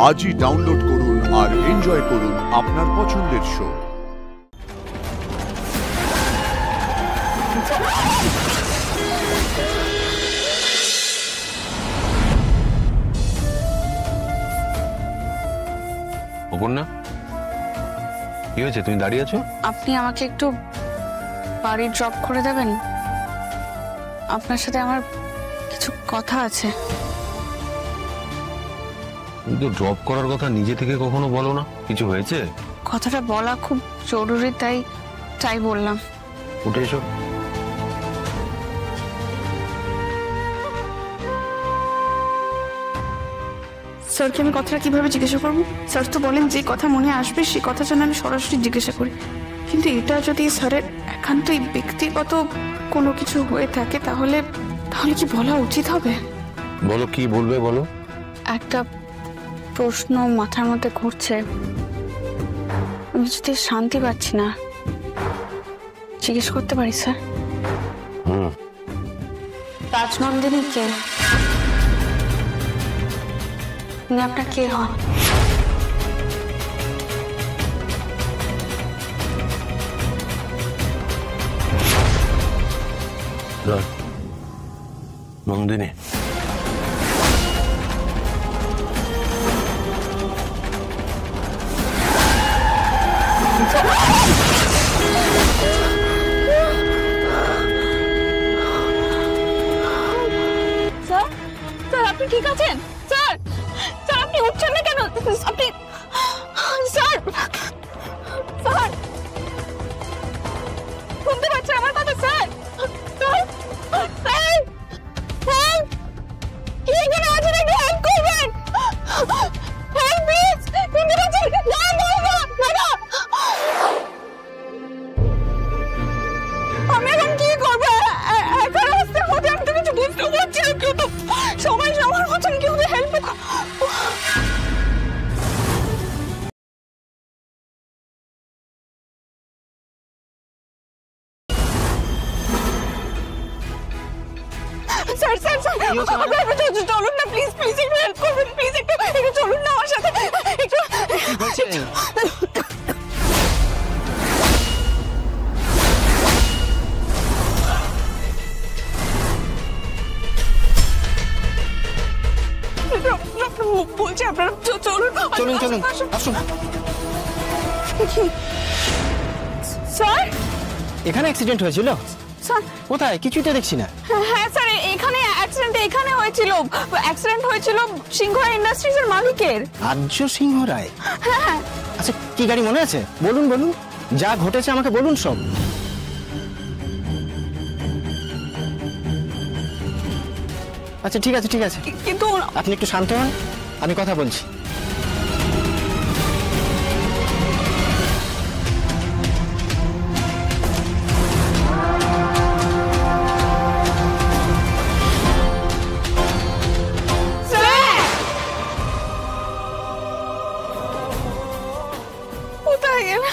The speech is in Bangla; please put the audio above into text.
আজই ডাউনলোড করুন আর এনজয় করুন আপনার পছন্দের শো। অপর্ণা, কি হয়েছে? তুমি দাঁড়িয়ে আছো? আপনি আমাকে একটু বাড়ি ড্রপ করে দেবেন? আপনার সাথে আমার কিছু কথা আছে। কিন্তু ড্রপ করার কথা নিজে থেকে কখনো বলো না। কিছু হয়েছে? কথাটা বলা খুব জরুরি, তাই বললাম। উঠে এসো। স্যারকে আমি কথাটা কিভাবে জিজ্ঞাসা করবো? স্যার তো বলেন যে কথা মনে আসবে সে কথা যেন আমি সরাসরি জিজ্ঞাসা করি, কিন্তু এটা যদি স্যারের একান্তই ব্যক্তিগত কোনো কিছু হয়ে থাকে তাহলে কি বলা উচিত হবে? বলো, কি বলবে বলো। একটা প্রশ্ন মাথার মধ্যে ঘুরছে, আমি যদি শান্তি পাচ্ছি না। জিজ্ঞেস করতে পারি স্যার? রাজনন্দিনী কে? উনি আপনার কে হন? নন্দিনী, স্যার আপনি ঠিক আছেন? স্যার আপনি উঠছেন না কেন? আপনি স্যার শুনতে পাচ্ছেন আমার কথা? স্যার কি এখানে আছেন? একটু হেল্প করবেন। Help please. শুনতে পাচ্ছেন? না আমি এখন কি করবো? একা রাস্তার মধ্যে আমি তো কিছু বুঝতে পারছি না। কেউ তো সবাই সবার মতন কেউ তো হেল্প। স্যার চলুন না প্লিজ, একটু হেল্প করবেন প্লিজ। একটু চলুন না আমার সাথে। বলছি আপনারা চলুন আসুন। স্যার, এখানে অ্যাক্সিডেন্ট হয়েছিল? স্যার কোথায়? কিছুই তো দেখছি না। হ্যাঁ স্যার, এখানে অ্যাক্সিডেন্ট হয়েছিল সিংহরায় ইন্ডাস্ট্রিজ এর মালিকের। আর্য সিংহ রায়? হ্যাঁ। আচ্ছা, কি গাড়ি মনে আছে? বলুন যা ঘটেছে আমাকে বলুন সব। আচ্ছা ঠিক আছে কিন্তু আপনি একটু শান্ত হন, আমি কথা বলছি। কোথায় গেল?